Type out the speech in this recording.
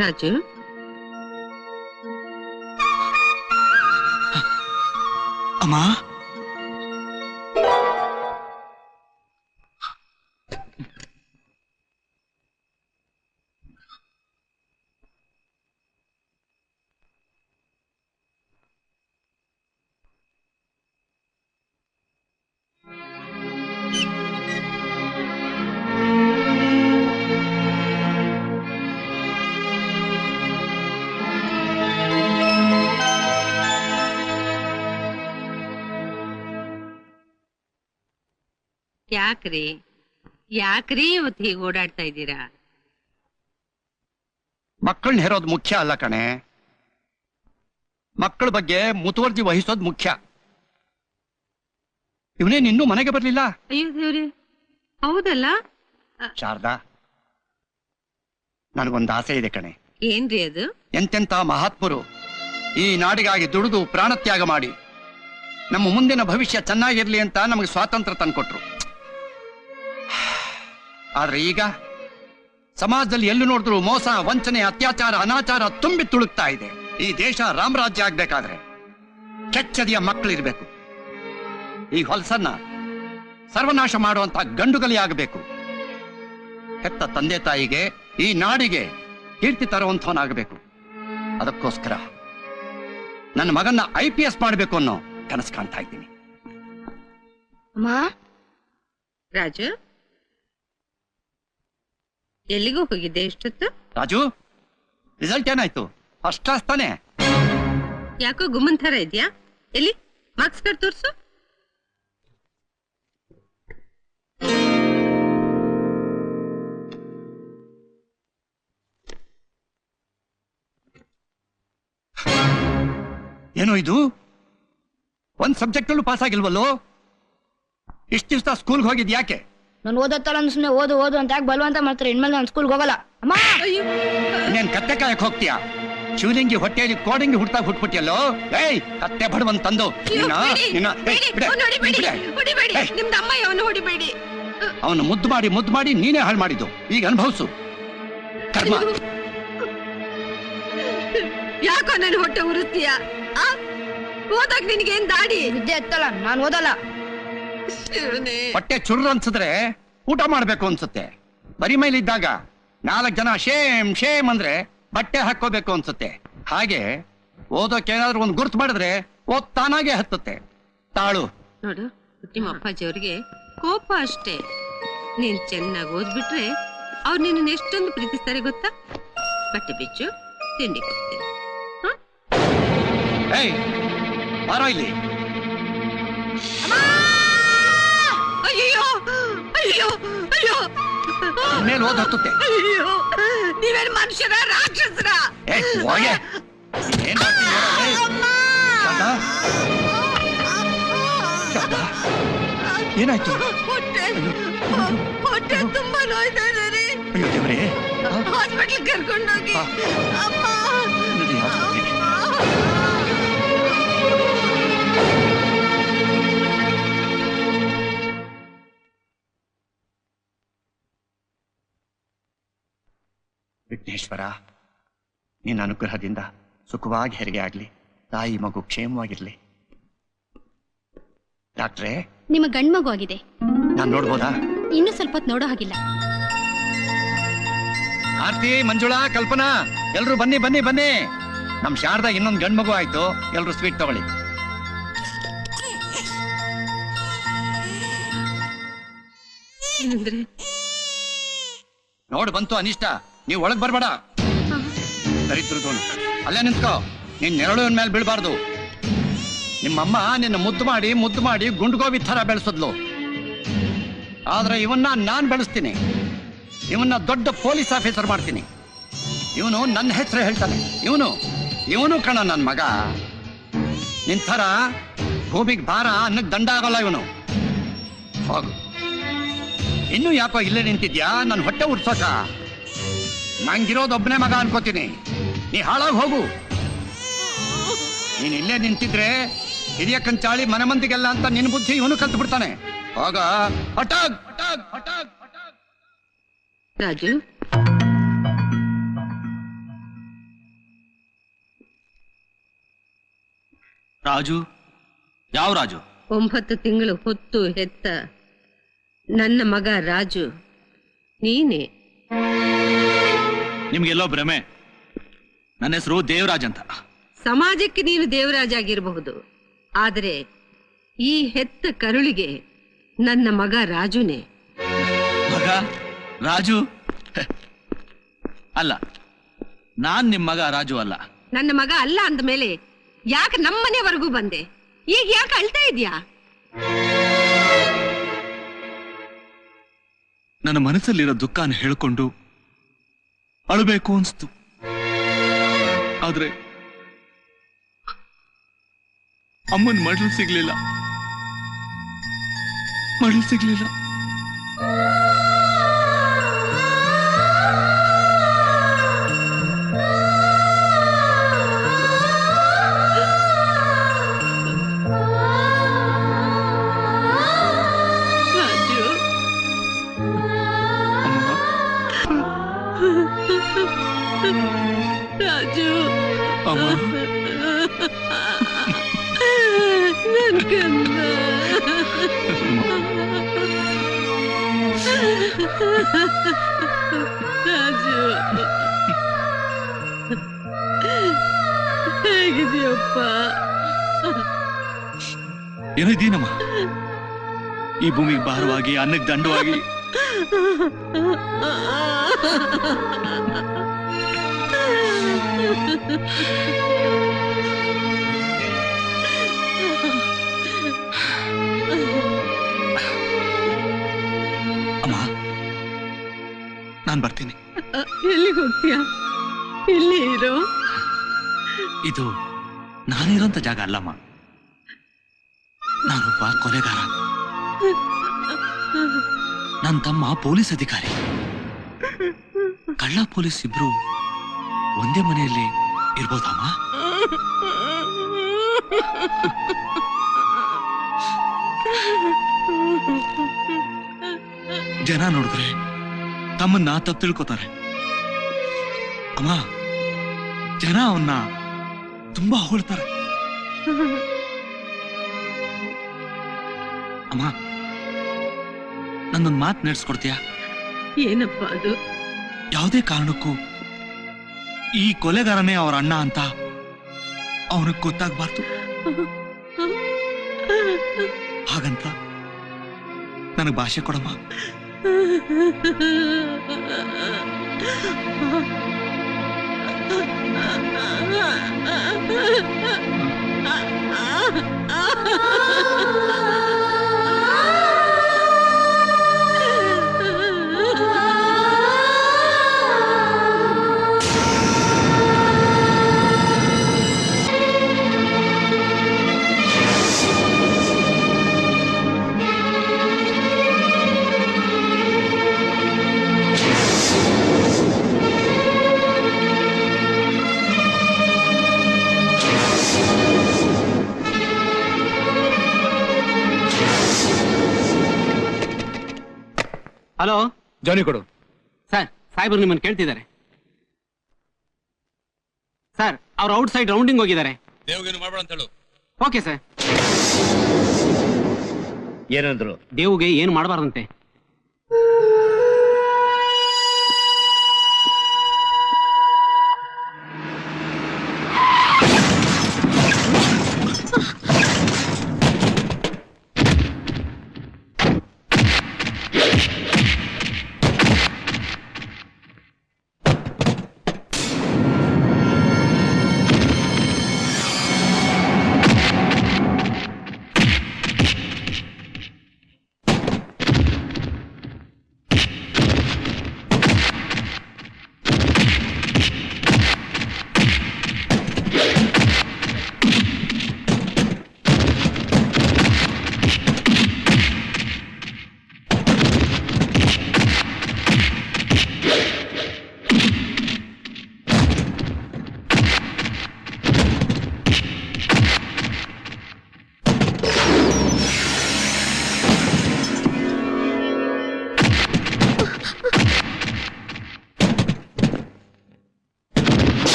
ರಾಜು, ಅಮ್ಮ, ಯಾಕ್ರಿ ಇವತ್ತು ಹೀಗೆ ಓಡಾಡ್ತಾ ಇದ್ದೀರಾ? ಮಕ್ಕಳನ್ನ ಹೇರೋದು ಮುಖ್ಯ ಅಲ್ಲ ಕಣೆ, ಮಕ್ಕಳ ಬಗ್ಗೆ ಮುತುವರ್ಜಿ ವಹಿಸೋದು ಮುಖ್ಯ. ಇವನೇನ್ ಇನ್ನೂ ಮನೆಗೆ ಬರ್ಲಿಲ್ಲ? ಅಯ್ಯೋ ದೇವ್ರೆ, ಹೌದಲ್ಲ? ಶಾರದಾ, ನನಗೊಂದು ಆಸೆ ಇದೆ ಕಣೆ. ಏನ್ರಿ ಅದು? ಎಂತೆಂತ ಮಹಾತ್ಮರು ಈ ನಾಡಿಗಾಗಿ ದುಡಿದು ಪ್ರಾಣತ್ಯಾಗ ಮಾಡಿ ನಮ್ಮ ಮುಂದಿನ ಭವಿಷ್ಯ ಚೆನ್ನಾಗಿರ್ಲಿ ಅಂತ ನಮಗೆ ಸ್ವಾತಂತ್ರ್ಯ ತಂದ್ಕೊಟ್ರು. ಆದ್ರೆ ಈಗ ಸಮಾಜದಲ್ಲಿ ಎಲ್ಲೂ ನೋಡಿದ್ರು ಮೋಸ, ವಂಚನೆ, ಅತ್ಯಾಚಾರ, ಅನಾಚಾರ ತುಂಬಿ ತುಳುಕ್ತಾ ಇದೆ. ಈ ದೇಶ ರಾಮರಾಜ್ಯ ಆಗ್ಬೇಕಾದ್ರೆ ಕೆಚ್ಚದಿಯ ಮಕ್ಕಳಿರ್ಬೇಕು. ಈ ಹೊಲಸನ್ನ ಸರ್ವನಾಶ ಮಾಡುವಂತ ಗಂಡುಗಲಿ ಆಗಬೇಕು. ಹೆತ್ತ ತಂದೆ ತಾಯಿಗೆ, ಈ ನಾಡಿಗೆ ಕೀರ್ತಿ ತರುವಂಥವನಾಗಬೇಕು. ಅದಕ್ಕೋಸ್ಕರ ನನ್ನ ಮಗನ್ನ IPS ಮಾಡಬೇಕು ಅನ್ನೋ ಕನಸು ಕಾಣ್ತಾ ಇದ್ದೀನಿ. ರಾಜು, ಎಲ್ಲಿಗೂ ಹೋಗಿದ್ದೆ ಇಷ್ಟೊತ್ತು? ರಾಜು, ರಿಸಲ್ಟ್ ಏನಾಯ್ತು? ಫಸ್ಟ್ ಕ್ಲಾಸ್ ತಾನೆ? ಯಾಕೋ ಗುಮ್ಮನ್ ಥರ ಇದ್ಯಾ? ಎಲ್ಲಿ ಮಾರ್ಕ್ಸ್ ಕಾರ್ಡ್ ತೋರ್ಸು. ಏನೋ ಇದು? ಒಂದ್ ಸಬ್ಜೆಕ್ಟ್ ಅಲ್ಲೂ ಪಾಸ್ ಆಗಿಲ್ವಲ್ಲೋ? ಇಷ್ಟ ದಿವಸ ಸ್ಕೂಲ್ಗೆ ಹೋಗಿದ್ ಯಾಕೆ? ನಾನು ಓದತ್ತಲ್ಲ ಸುಮ್ಮನೆ ಓದು ಓದು ಅಂತ ಯಾಕೆ ಬಲವಂತ ಮಾಡ್ತಾರೆ. ಇನ್ಮೇಲೆ ನಾನು ಸ್ಕೂಲ್ಗೆ ಹೋಗಲ್ಲ. ಅಮ್ಮ, ಇನ್ನೇನ್ ಕತ್ತೆ ಕಾಯಕ್ ಹೋಗ್ತೀಯಾ? ಶಿವಲಿಂಗಿ ಹೊಟ್ಟೆಯಲ್ಲಿ ಕೋಡಂಗಿ ಹುಡ್ತಾಗ ಹುಟ್ಬಿಟ್ಟಿಯಲ್ಲೋ. ಏಯ್, ಕತ್ತೆ ಬಡವನ್ ತಂದು ಅವನು ಮುದ್ದು ಮಾಡಿ ನೀನೇ ಹಾಳು ಮಾಡಿದ್ದು. ಈಗ ಅನುಭವಿಸು ಕರ್ಮ. ಯಾಕೋ ನನ್ನ ಹೊಟ್ಟೆ ಉರಿಸ್ತೀಯ? ಓದಾಗ ನಿನ್ಗೇನ್ ದಾಡಿ? ವಿದ್ಯೆ ಎತ್ತಲ್ಲ, ನಾನು ಓದಲ್ಲ. ಹೊಟ್ಟೆ ಚುರ್ರು ಅನ್ಸಿದ್ರೆ ಊಟ ಮಾಡ್ಬೇಕು ಅನ್ಸುತ್ತೆ. ಬರಿ ಮೇಲಿದ್ದಾಗ 4 ಜನ ಶೇಮ್ ಶೇಮ್ ಅಂದ್ರೆ ಬಟ್ಟೆ ಹಾಕೋಬೇಕು ಅನ್ಸುತ್ತೆ. ಹಾಗೆ ಓದೋಕೇನಾದ್ರೂ ಒಂದು ಗುರ್ತು ಮಾಡಿದ್ರೆ ಓದ್ ತಾನಾಗೆ ಹತ್ತುತ್ತೆ. ತಾಳು ನೋಡು, ನಿಮ್ಮ ಅಪ್ಪಾಜಿಯವ್ರಿಗೆ ಕೋಪ ಅಷ್ಟೇ. ನೀನ್ ಚೆನ್ನಾಗಿ ಓದ್ಬಿಟ್ರೆ ಅವ್ರು ನಿನ್ನ ಎಷ್ಟೊಂದು ಪ್ರೀತಿಸ್ತಾರೆ ಗೊತ್ತಾ? ಬಟ್ಟೆ ಬಿಚ್ಚು, ತಿಂಡಿ ಕೊಡ್ತೀನಿ. ಏಯ್, ಬಾರೋ ಇಲ್ಲಿ. ಅಯ್ಯೋ ಅಯ್ಯೋ ಅಯ್ಯೋ, ಮೇಲೆ ಓದ್ ಹತ್ತುತ್ತೆ. ಅಯ್ಯೋ, ನೀವೇನ್ ಮನುಷ್ಯರ ರಾಕ್ಷಸರ? ಏನಾಯ್ತು? ಹೊಟ್ಟೆ ತುಂಬಾ ನೋಯ್ತಾ ಇದೆ. ಅಯ್ಯೋ ದೇವರೇ, ಹಾಸ್ಪಿಟಲ್ ಕರ್ಕೊಂಡೋಗಿ. ವಿಘ್ನೇಶ್ವರ, ನಿನ್ನ ಅನುಗ್ರಹದಿಂದ ಸುಖವಾಗಿ ಹೆರಿಗೆ ಆಗ್ಲಿ, ತಾಯಿ ಮಗು ಕ್ಷೇಮವಾಗಿರ್ಲಿ. ಡಾಕ್ಟ್ರೇ, ನಿಮ್ಮ ಗಂಡ್ಮಗು ಆಗಿದೆ. ನಾನ್ ನೋಡ್ಬೋದಾ? ಇನ್ನು ಸ್ವಲ್ಪ ಹೊತ್ತು ನೋಡೋ ಹಾಗಿಲ್ಲ. ಆರ್ತಿ, ಮಂಜುಳಾ, ಕಲ್ಪನಾ, ಎಲ್ರು ಬನ್ನಿ ಬನ್ನಿ ಬನ್ನಿ. ನಮ್ ಶಾರದಾ ಇನ್ನೊಂದು ಗಂಡ್ಮಗು ಆಯ್ತು. ಎಲ್ರು ಸ್ವೀಟ್ ತಗೊಳ್ಳಿ. ನೋಡ್ ಬಂತು ಅನಿಷ್ಟ. ನೀವ್ ಒಳಗ್ ಬರ್ಬೇಡ. ದರಿದ್ರದೋನು ಅಲ್ಲೇ ನಿಂತ್ಕೋ. ನೀನ್ ನೆರಳಿನ ಮೇಲೆ ಬೀಳ್ಬಾರ್ದು. ನಿಮ್ಮಮ್ಮ ನಿನ್ನ ಮುದ್ದು ಮಾಡಿ ಗುಂಡ್ಗೋಬಿ ಥರ ಬೆಳೆಸಿದ್ಲು. ಆದ್ರೆ ಇವನ್ನ ನಾನ್ ಬೆಳೆಸ್ತೀನಿ. ಇವನ್ನ ದೊಡ್ಡ ಪೊಲೀಸ್ ಆಫೀಸರ್ ಮಾಡ್ತೀನಿ. ಇವನು ನನ್ನ ಹೆಸರು ಹೇಳ್ತಾನೆ. ಇವನು ಕಣ ನನ್ನ ಮಗ. ನಿಂತರ ಭೂಮಿಗೆ ಭಾರ ಅನ್ನಕ್ಕೆ ದಂಡ ಆಗೋಲ್ಲ ಇವನು. ಹೋಗು. ಇನ್ನೂ ಯಾಕೋ ಇಲ್ಲೇ ನಿಂತಿದ್ಯಾ? ನನ್ನ ಹೊಟ್ಟೆ ಉಡ್ಸೋಕ? ನಂಗಿರೋದೊಬ್ಬನೇ ಮಗ ಅನ್ಕೋತೀನಿ. ನೀ ಹಾಳಾಗಿ ಹೋಗು. ನೀನ್ ಇಲ್ಲೇ ನಿಂತಿದ್ರೆ ಹಿರಿಯ ಕಂಚಾಳಿ ಮನೆ ಮಂದಿಗೆಲ್ಲ ಅಂತ ನಿನ್ ಬುದ್ಧಿ ಇವನು ಕಲ್ತು ಬಿಡ್ತಾನೆ. ಹೋಗ. ಹಟಾಗ್ ಹಟಾಗ್ ಹಟಾಗ್ ಹಟಾಗ್. ರಾಜು, ರಾಜು? ಯಾವ ರಾಜು? 9 ತಿಂಗಳು ಹೊತ್ತು ಹೆತ್ತ ನನ್ನ ಮಗ ರಾಜು ನೀನೇ. ನಿಮ್ಗೆಲ್ಲೋ ಭ್ರಮೆ. ನನ್ನ ಹೆಸರು ದೇವರಾಜ್ ಅಂತ. ಸಮಾಜಕ್ಕೆ ನೀನು ದೇವರಾಜ ಆಗಿರಬಹುದು, ಆದರೆ ಈ ಹೆತ್ತ ಕರುಳಿಗೆ ನನ್ನ ಮಗ ರಾಜುನೇ. ಮಗ ರಾಜು? ಅಲ್ಲ, ನಾನ್ ನಿಮ್ ಮಗ ರಾಜು ಅಲ್ಲ. ನನ್ನ ಮಗ ಅಲ್ಲ ಅಂದ ಮೇಲೆ ಯಾಕೆ ನಮ್ಮನೆವರೆಗೂ ಬಂದೆ? ಈಗ ಯಾಕೆ ಅಳ್ತಾ ಇದ್ಯಾ? ನನ್ನ ಮನಸ್ಸಲ್ಲಿರೋ ದುಃಖನ ಹೇಳ್ಕೊಂಡು ಅಳಬೇಕು ಅನ್ಸ್ತು. ಆದ್ರೆ ಅಮ್ಮನ್ ಮಡಲು ಸಿಗ್ಲಿಲ್ಲ. ರಾಜು, ಅಮ್ಮ, ನನ್ ಕಂದ. ರಾಜು, ಹೇಗಿದೆಯಪ್ಪ? ಏನೋ ಇದ್ದೀನಮ್ಮ. ಈ ಭೂಮಿಗೆ ಭಾರವಾಗಿ, ಅನ್ನಕ್ಕೆ ದಂಡವಾಗಿ. ಅಮ್ಮ, ನಾನ್ ಬರ್ತೀನಿ. ಎಲ್ಲಿಗೆ ಹೋಗ್ತೀಯಾ? ಇಲ್ಲಿ ಇರೋ. ಇದು ನಾನಿರೋಂಥ ಜಾಗ ಅಲ್ಲಮ್ಮ. ನಾನೊಬ್ಬ ಕೊಲೆಗಾರ. ನನ್ನ ತಮ್ಮ ಪೊಲೀಸ್ ಅಧಿಕಾರಿ. ಕಳ್ಳ ಪೊಲೀಸ್ ಇಬ್ರು ಒಂದೇ ಮನೆಯಲ್ಲಿ ಇರ್ಬೋದಮ್ಮ? ಜನ ನೋಡಿದ್ರೆ ತಮ್ಮನ್ನ ತಪ್ಪು ತಿಳ್ಕೊತಾರೆ ಅಮ್ಮ. ಜನ ಅವನ್ನ ತುಂಬಾ ಹೊಳ್ತಾರೆ ಅಮ್ಮ. ನನ್ನೊಂದು ಮಾತು ನಡೆಸ್ಕೊಡ್ತೀಯಾ? ಏನಪ್ಪ ಅದು? ಯಾವುದೇ ಕಾರಣಕ್ಕೂ ಈ ಕೊಲೆಗಾರನೇ ಅವರ ಅಣ್ಣ ಅಂತ ಅವನಿಗೆ ಗೊತ್ತಾಗ್ಬಾರ್ದು. ಹಾಗಂತ ನನಗೆ ಭಾಷೆ ಕೊಡಮ್ಮ. ಹಲೋ, ಜಾನಿ ಕೊಡು. ಸರ್, ಸಾಹೇಬರು ನಿಮ್ಮನ್ನು ಕೇಳ್ತಿದ್ದಾರೆ. ಸರ್, ಅವ್ರು ಔಟ್ ಸೈಡ್ ರೌಂಡಿಂಗ್ ಹೋಗಿದ್ದಾರೆ. ದೇವ್ಗೇನು ಮಾಡ್ಬೇಡ ಅಂತ ಹೇಳು. Okay sir. ಏನಂದ್ರು? ದೇವ್ಗೆ ಏನು ಮಾಡಬಾರ್ದಂತೆ.